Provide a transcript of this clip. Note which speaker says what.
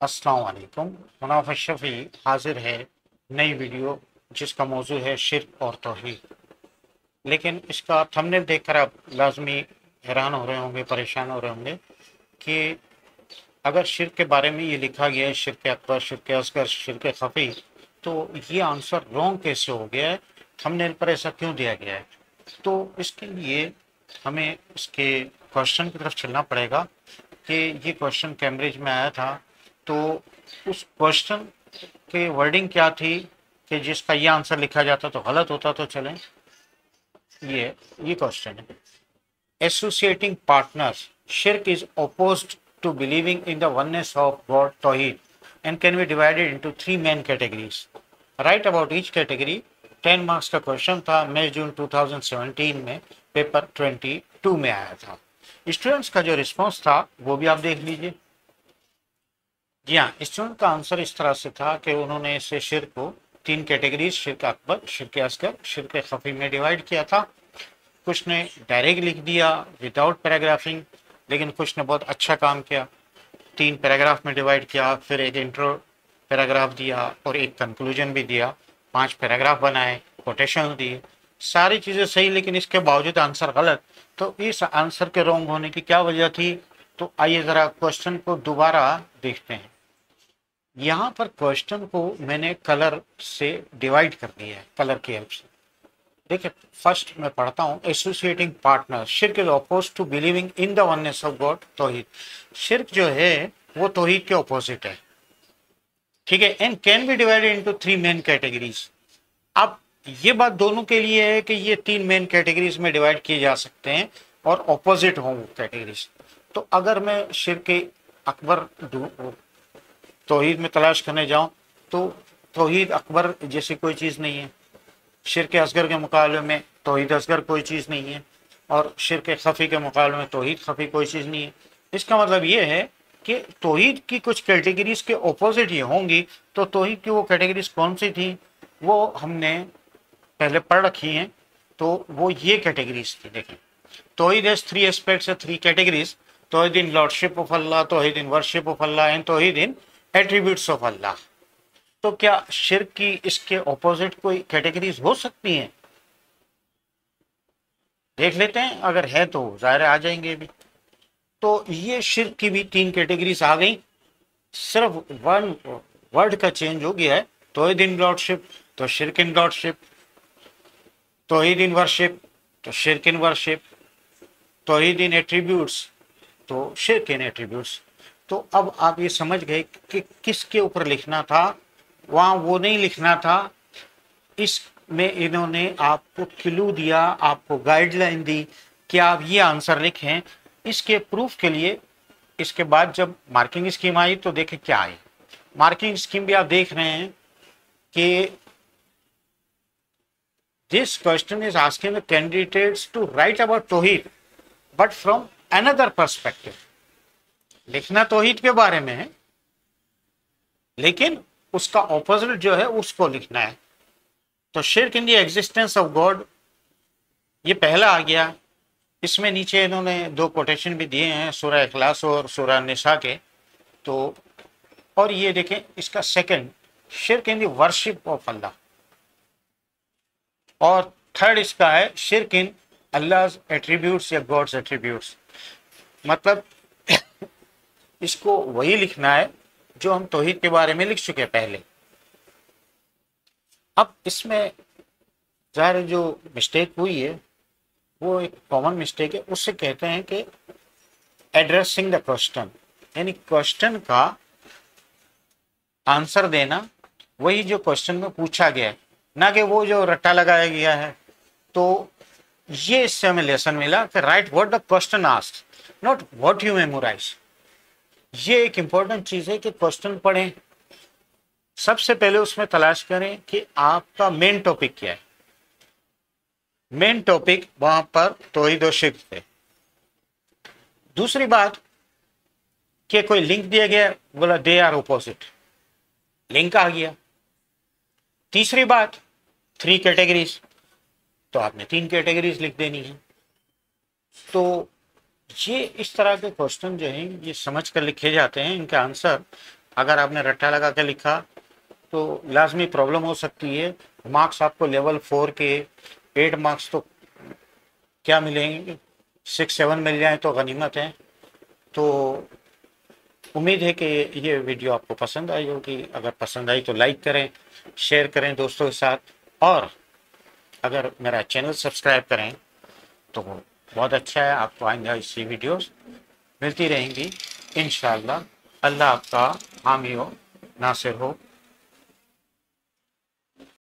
Speaker 1: अस्सलाम वालेकुम। मुनाफ़ शफ़ी हाजिर है नई वीडियो जिसका मौजू है शिर्क और तौहीद। लेकिन इसका थंबनेल देखकर आप लाजमी हैरान हो रहे होंगे, परेशान हो रहे होंगे कि अगर शिर्क के बारे में ये लिखा गया है शिर्क अकबर, शिर्क असगर, शिर्क खफ़ी, तो ये आंसर रॉन्ग कैसे हो गया है, थंबनेल पर ऐसा क्यों दिया गया है। तो इसके लिए हमें इसके क्वेश्चन की तरफ चलना पड़ेगा कि ये क्वेश्चन कैम्ब्रिज में आया था। तो उस क्वेश्चन की वर्डिंग क्या थी कि जिसका ये आंसर लिखा जाता तो गलत होता। तो चलें, ये क्वेश्चन है, एसोसिएटिंग पार्टनर्स शिर्क is opposed to believing in the oneness of God Tawheed and can be divided into three main categories. Write about each category. 10 marks का क्वेश्चन था, मई जून 2017 में पेपर 22 में आया था। स्टूडेंट्स का जो रिस्पॉन्स था वो भी आप देख लीजिए। जी हाँ, स्टूडेंट का आंसर इस तरह से था कि उन्होंने इसे शिर्क को तीन कैटेगरीज, शिर्क अकबर, शिर्क असगर, शिर्क खफी में डिवाइड किया था। कुछ ने डायरेक्ट लिख दिया विदाउट पैराग्राफिंग, लेकिन कुछ ने बहुत अच्छा काम किया, तीन पैराग्राफ में डिवाइड किया, फिर एक इंट्रो पैराग्राफ दिया और एक कंक्लूजन भी दिया, 5 पैराग्राफ बनाए, कोटेशन दिए, सारी चीज़ें सही, लेकिन इसके बावजूद आंसर गलत। तो इस आंसर के रॉन्ग होने की क्या वजह थी? तो आइए ज़रा क्वेश्चन को दोबारा देखते हैं। यहाँ पर क्वेश्चन को मैंने कलर से डिवाइड कर दिया है, कलर की हेल्प से। देखिए, फर्स्ट मैं पढ़ता हूँ, एसोसिएटिंग पार्टनर शिर्क is oppose to believing in the oneness of God तौहीद। शिर्क जो है वो तौहीद के अपोजिट है, ठीक है। And can be divided into three main categories. अब ये बात दोनों के लिए है कि ये तीन मेन कैटेगरीज में डिवाइड किए जा सकते हैं और ऑपोजिट हों वो कैटेगरीज। तो अगर मैं शिर्क अकबर तौहीद में तलाश करने जाऊं तो तौहीद अकबर जैसी कोई चीज़ नहीं है, शिर्क असगर के मुकाबले में तौहीद असगर कोई चीज़ नहीं है, और शिर्क खफ़ी के मुकाबले में तौहीद खफ़ी कोई चीज़ नहीं है। इसका मतलब ये है कि तौहीद की कुछ कैटेगरीज के ऑपोजिट ही होंगी। तो तौहीद की वो कैटेगरीज कौन सी थी वो हमने पहले पढ़ रखी हैं। तो वो ये कैटेगरीज थी। देखें, तौहीद has three aspects, three categories: तौहीद इन लॉर्डशिप ऑफ अल्लाह, तौहीद in worship of Allah and तौहीद इन एट्रीब्यूट्स ऑफ अल्लाह। तो क्या शिर्क की इसके ऑपोजिट कोई कैटेगरीज हो सकती हैं? देख लेते हैं, अगर है तो जाहिर आ जाएंगे भी। तो ये शिर्क की भी तीन कैटेगरीज आ गई, सिर्फ वन वर्ड का चेंज हो गया है। तौहीद इन लॉर्डशिप तो शिर्क इन लॉर्डशिप, तौहीद इन वर्शिप तो शिर्क इन वर्शिप, तौहीद इन एट्रीब्यूट्स तो शिर्क इन एट्रीब्यूट्स। तो अब आप ये समझ गए कि किसके ऊपर लिखना था, वहाँ वो नहीं लिखना था। इसमें इन्होंने आपको क्लू दिया, आपको गाइडलाइन दी कि आप ये आंसर लिखें। इसके प्रूफ के लिए इसके बाद जब मार्किंग स्कीम आई तो देखें क्या आई। मार्किंग स्कीम भी आप देख रहे हैं कि this question is asking the candidates to write about तौहीद बट फ्रॉम अनदर पर्सपेक्टिव। लिखना तौहीद के बारे में है, लेकिन उसका ऑपोजिट जो है उसको लिखना है। तो शिर्क in the existence of God ये पहला आ गया। इसमें नीचे इन्होंने दो कोटेशन भी दिए हैं, सूरह इखलास और सूरह निसा के। तो और ये देखें इसका सेकंड, शिर्क in the worship of Allah, और थर्ड इसका है शिर्क इन अल्लाह एट्रीब्यूट्स या गॉड्स एट्रीब्यूट्स। मतलब इसको वही लिखना है जो हम तौहीद के बारे में लिख चुके हैं पहले। अब इसमें ज़ाहिर जो मिस्टेक हुई है वो एक कॉमन मिस्टेक है, उससे कहते हैं कि एड्रेसिंग द क्वेश्चन, यानी क्वेश्चन का आंसर देना वही जो क्वेश्चन में पूछा गया है, ना कि वो जो रट्टा लगाया गया है। तो ये इससे हमें लेसन मिला कि write what the question asked, not what you memorise. ये एक इंपॉर्टेंट चीज़ है कि क्वेश्चन पढ़ें, सबसे पहले उसमें तलाश करें कि आपका मेन टॉपिक क्या है। मेन टॉपिक वहां पर तौहीद और शिर्क थे। दूसरी बात कि कोई लिंक दिया गया, बोला दे आर ऑपोजिट, लिंक आ गया। तीसरी बात, थ्री कैटेगरीज, तो आपने तीन कैटेगरीज लिख देनी है। तो ये इस तरह के क्वेश्चन जो हैं ये समझ कर लिखे जाते हैं, इनका आंसर अगर आपने रट्टा लगा के लिखा तो लाजमी प्रॉब्लम हो सकती है। मार्क्स आपको लेवल 4 के 8 मार्क्स तो क्या मिलेंगे, 6-7 मिल जाए तो गनीमत है। तो उम्मीद है कि ये वीडियो आपको पसंद आई होगी। अगर पसंद आई तो लाइक करें, शेयर करें दोस्तों के साथ, और अगर मेरा चैनल सब्सक्राइब करें तो बहुत अच्छा है। आपको आएंगे ऐसी वीडियोस मिलती रहेंगी इंशाअल्लाह। अल्लाह आपका हामी हो, नासिर हो।